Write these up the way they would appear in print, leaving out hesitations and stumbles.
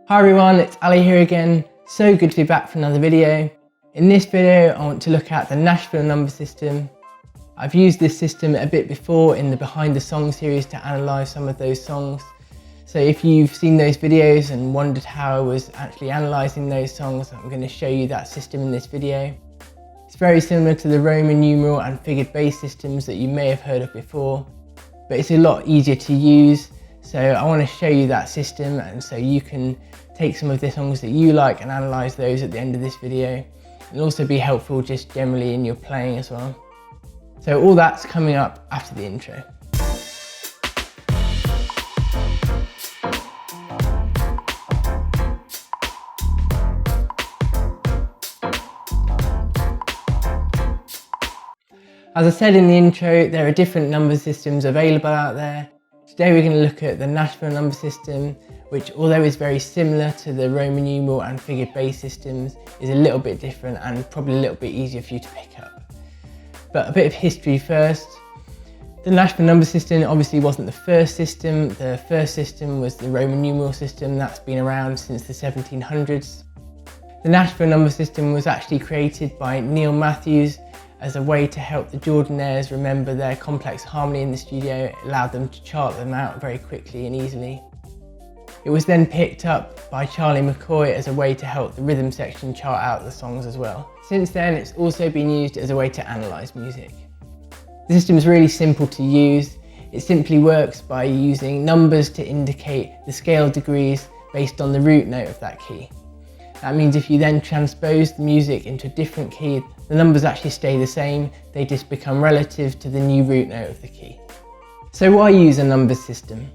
Hi everyone, it's Ali here again. So good to be back for another video. In this video, I want to look at the Nashville number system. I've used this system a bit before in the Behind the Song series to analyse some of those songs. So if you've seen those videos and wondered how I was actually analysing those songs, I'm going to show you that system in this video. It's very similar to the Roman numeral and figured bass systems that you may have heard of before, but it's a lot easier to use. So I want to show you that system, and so you can take some of the songs that you like and analyse those at the end of this video. It'll also be helpful just generally in your playing as well. So all that's coming up after the intro. As I said in the intro, there are different number systems available out there. Today we're going to look at the Nashville number system, which, although is very similar to the Roman numeral and figured bass systems, is a little bit different and probably a little bit easier for you to pick up. But a bit of history first. The Nashville number system obviously wasn't the first system. The first system was the Roman numeral system. That's been around since the 1700s. The Nashville number system was actually created by Neil Matthews as a way to help the Jordanaires remember their complex harmony in the studio. It allowed them to chart them out very quickly and easily. It was then picked up by Charlie McCoy as a way to help the rhythm section chart out the songs as well. Since then, it's also been used as a way to analyse music. The system is really simple to use. It simply works by using numbers to indicate the scale degrees based on the root note of that key. That means if you then transpose the music into a different key, the numbers actually stay the same, they just become relative to the new root note of the key. So why use a numbers system?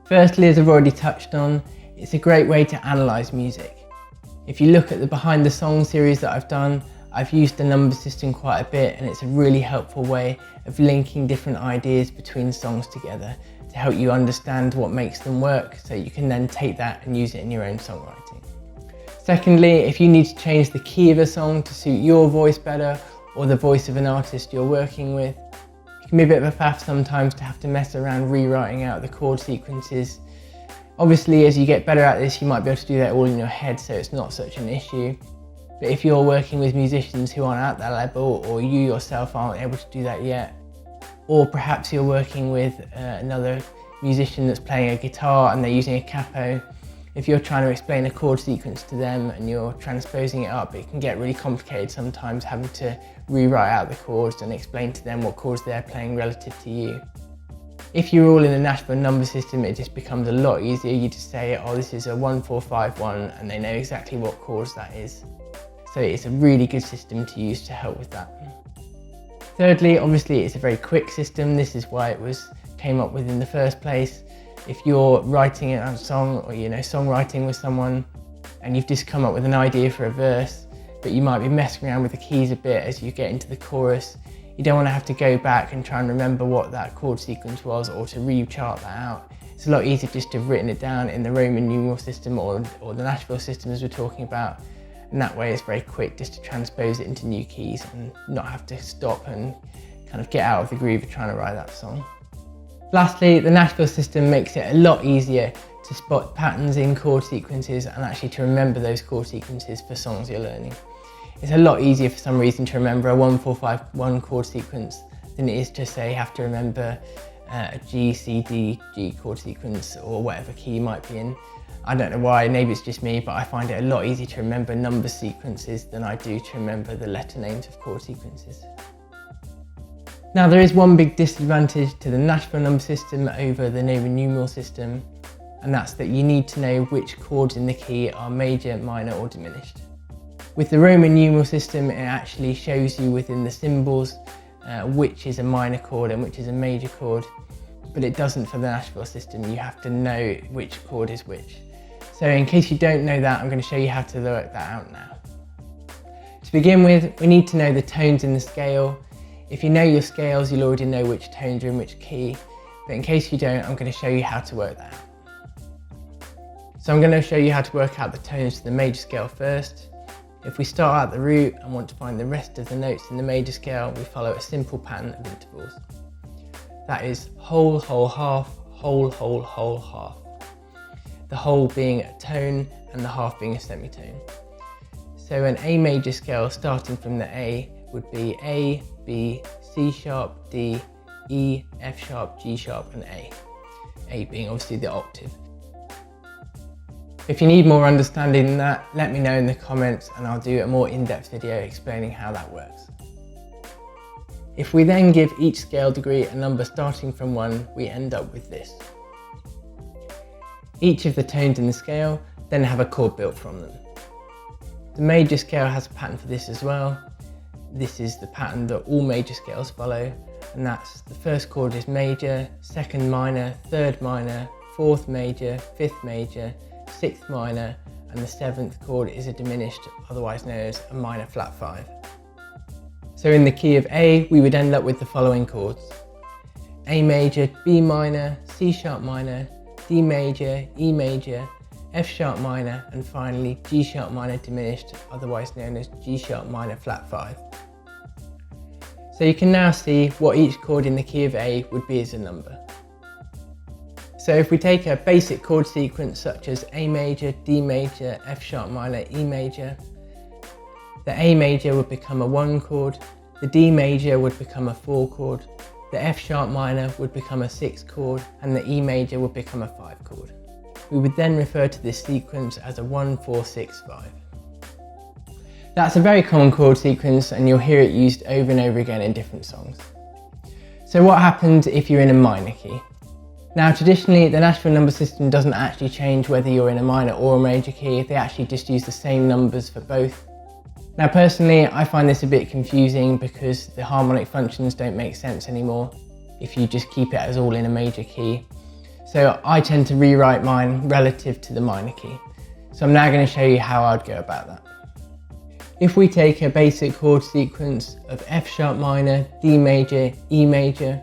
Firstly, as I've already touched on, it's a great way to analyse music. If you look at the Behind the Song series that I've done, I've used the number system quite a bit, and it's a really helpful way of linking different ideas between songs together to help you understand what makes them work, so you can then take that and use it in your own songwriting. Secondly, if you need to change the key of a song to suit your voice better or the voice of an artist you're working with, it can be a bit of a faff sometimes to have to mess around rewriting out the chord sequences. Obviously, as you get better at this, you might be able to do that all in your head, so it's not such an issue. But if you're working with musicians who aren't at that level, or you yourself aren't able to do that yet, or perhaps you're working with another musician that's playing a guitar and they're using a capo, if you're trying to explain a chord sequence to them and you're transposing it up, it can get really complicated sometimes, having to rewrite out the chords and explain to them what chords they're playing relative to you. If you're all in the Nashville number system, it just becomes a lot easier. You just say, oh, this is a 1-4-5-1, and they know exactly what chords that is. So it's a really good system to use to help with that. Thirdly, obviously it's a very quick system. This is why it came up with in the first place. If you're writing a song, or songwriting with someone, and you've just come up with an idea for a verse, but you might be messing around with the keys a bit as you get into the chorus, you don't want to have to go back and try and remember what that chord sequence was or to re-chart that out. It's a lot easier just to have written it down in the Roman numeral system or the Nashville system as we're talking about, and that way it's very quick just to transpose it into new keys and not have to stop and kind of get out of the groove of trying to write that song. Lastly, the Nashville system makes it a lot easier to spot patterns in chord sequences and actually to remember those chord sequences for songs you're learning. It's a lot easier for some reason to remember a 1-4-5-1 chord sequence than it is to say have to remember a G, C, D, G chord sequence or whatever key you might be in. I don't know why, maybe it's just me, but I find it a lot easier to remember number sequences than I do to remember the letter names of chord sequences. Now, there is one big disadvantage to the Nashville number system over the Roman numeral system, and that's that you need to know which chords in the key are major, minor or diminished. With the Roman numeral system, it actually shows you within the symbols which is a minor chord and which is a major chord, but it doesn't for the Nashville system. You have to know which chord is which. So in case you don't know that, I'm going to show you how to work that out now. To begin with, we need to know the tones in the scale. If you know your scales, you'll already know which tones are in which key, but in case you don't, I'm going to show you how to work that out. So I'm going to show you how to work out the tones to the major scale first. If we start at the root and want to find the rest of the notes in the major scale, we follow a simple pattern of intervals. That is whole, whole, half, whole, whole, whole, half. the whole being a tone and the half being a semitone. So an A major scale starting from the A would be A, B, C sharp, D, E, F sharp, G sharp and A. A being obviously the octave. If you need more understanding than that, let me know in the comments and I'll do a more in-depth video explaining how that works. If we then give each scale degree a number starting from 1, we end up with this. Each of the tones in the scale then have a chord built from them. The major scale has a pattern for this as well. This is the pattern that all major scales follow, and that's the first chord is major, second minor, third minor, fourth major, fifth major, sixth minor, and the seventh chord is a diminished, otherwise known as a minor flat 5. So in the key of A, we would end up with the following chords: A major, B minor, C sharp minor, D major, E major, F sharp minor, and finally G sharp minor diminished, otherwise known as G sharp minor flat 5. So you can now see what each chord in the key of A would be as a number. So if we take a basic chord sequence such as A major, D major, F sharp minor, E major, the A major would become a 1 chord, the D major would become a 4 chord, the F sharp minor would become a 6 chord, and the E major would become a 5 chord. We would then refer to this sequence as a 1, 4, 6, 5. That's a very common chord sequence and you'll hear it used over and over again in different songs. So what happens if you're in a minor key? Now traditionally the Nashville number system doesn't actually change whether you're in a minor or a major key, they actually just use the same numbers for both. Now personally I find this a bit confusing because the harmonic functions don't make sense anymore if you just keep it as all in a major key. So I tend to rewrite mine relative to the minor key. So I'm now going to show you how I'd go about that. If we take a basic chord sequence of F sharp minor, D major, E major,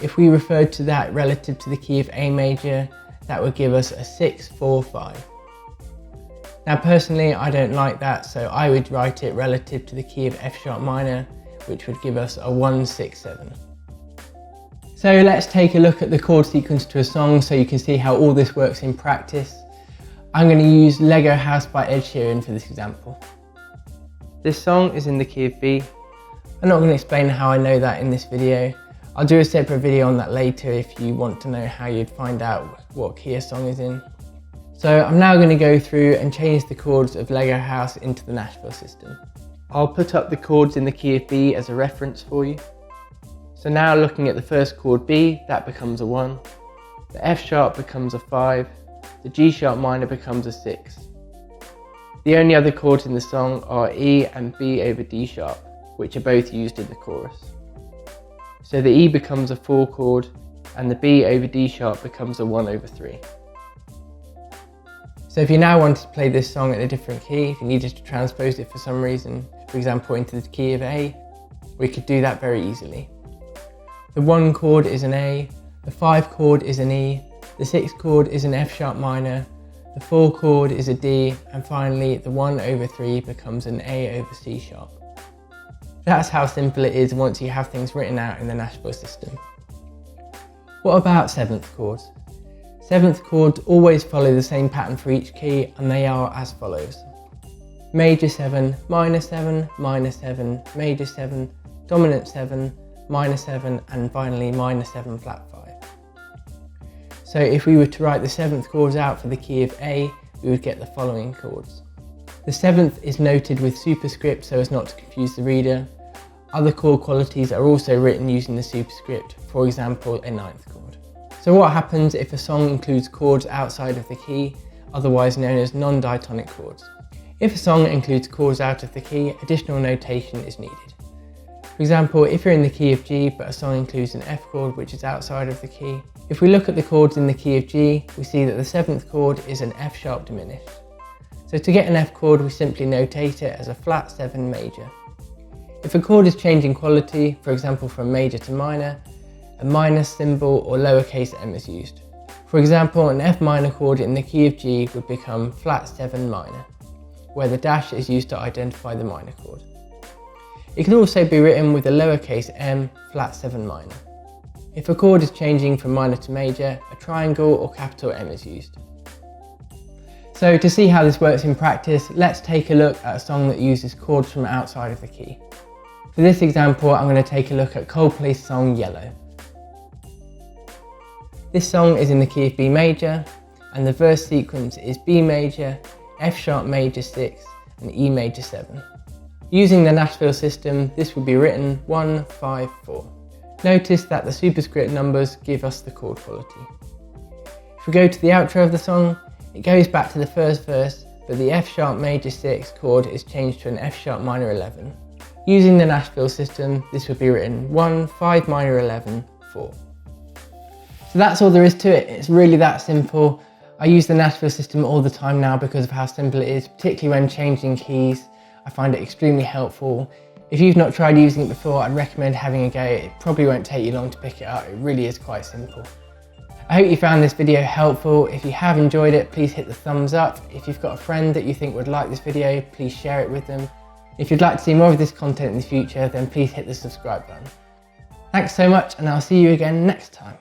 if we referred to that relative to the key of A major, that would give us a 6, 4, 5. Now personally I don't like that, so I would write it relative to the key of F sharp minor, which would give us a 1, 6, 7. So let's take a look at the chord sequence to a song so you can see how all this works in practice. I'm going to use Lego House by Ed Sheeran for this example. This song is in the key of B. I'm not going to explain how I know that in this video. I'll do a separate video on that later if you want to know how you'd find out what key a song is in. So I'm now going to go through and change the chords of Lego House into the Nashville system. I'll put up the chords in the key of B as a reference for you. So now looking at the first chord B, that becomes a 1. The F sharp becomes a 5. The G sharp minor becomes a 6. The only other chords in the song are E and B over D sharp, which are both used in the chorus. So the E becomes a 4 chord and the B over D sharp becomes a 1 over 3. So if you now wanted to play this song in a different key, if you needed to transpose it for some reason, for example into the key of A, we could do that very easily. The 1 chord is an A, the 5 chord is an E, the 6 chord is an F sharp minor, the 4 chord is a D, and finally the 1 over 3 becomes an A over C sharp. That's how simple it is once you have things written out in the Nashville system. What about 7th chords? 7th chords always follow the same pattern for each key and they are as follows. Major 7, minor 7, minor 7, major 7, dominant 7, minor 7, and finally minor 7 flat 5. So if we were to write the 7th chords out for the key of A, we would get the following chords. The 7th is noted with superscript so as not to confuse the reader. Other chord qualities are also written using the superscript, for example a 9th chord. So what happens if a song includes chords outside of the key, otherwise known as non-diatonic chords? If a song includes chords out of the key, additional notation is needed. For example, if you're in the key of G but a song includes an F chord which is outside of the key, if we look at the chords in the key of G, we see that the 7th chord is an F sharp diminished. So to get an F chord, we simply notate it as a flat 7 major. If a chord is changing quality, for example from major to minor, a minus symbol or lowercase m is used. For example, an F minor chord in the key of G would become flat 7 minor, where the dash is used to identify the minor chord. It can also be written with a lowercase m, flat 7 minor. If a chord is changing from minor to major, a triangle or capital M is used. So to see how this works in practice, let's take a look at a song that uses chords from outside of the key. For this example, I'm going to take a look at Coldplay's song Yellow. This song is in the key of B major, and the verse sequence is B major, F sharp major 6 and E major 7. Using the Nashville system, this would be written 1, 5, 4. Notice that the superscript numbers give us the chord quality. If we go to the outro of the song, it goes back to the first verse, but the F sharp major 6 chord is changed to an F sharp minor 11. Using the Nashville system, this would be written 1, 5 minor 11, 4. So that's all there is to it. It's really that simple. I use the Nashville system all the time now because of how simple it is, particularly when changing keys. I find it extremely helpful. If you've not tried using it before, I'd recommend having a go. It probably won't take you long to pick it up. It really is quite simple. I hope you found this video helpful. If you have enjoyed it, please hit the thumbs up. If you've got a friend that you think would like this video, please share it with them. If you'd like to see more of this content in the future, then please hit the subscribe button. Thanks so much, and I'll see you again next time.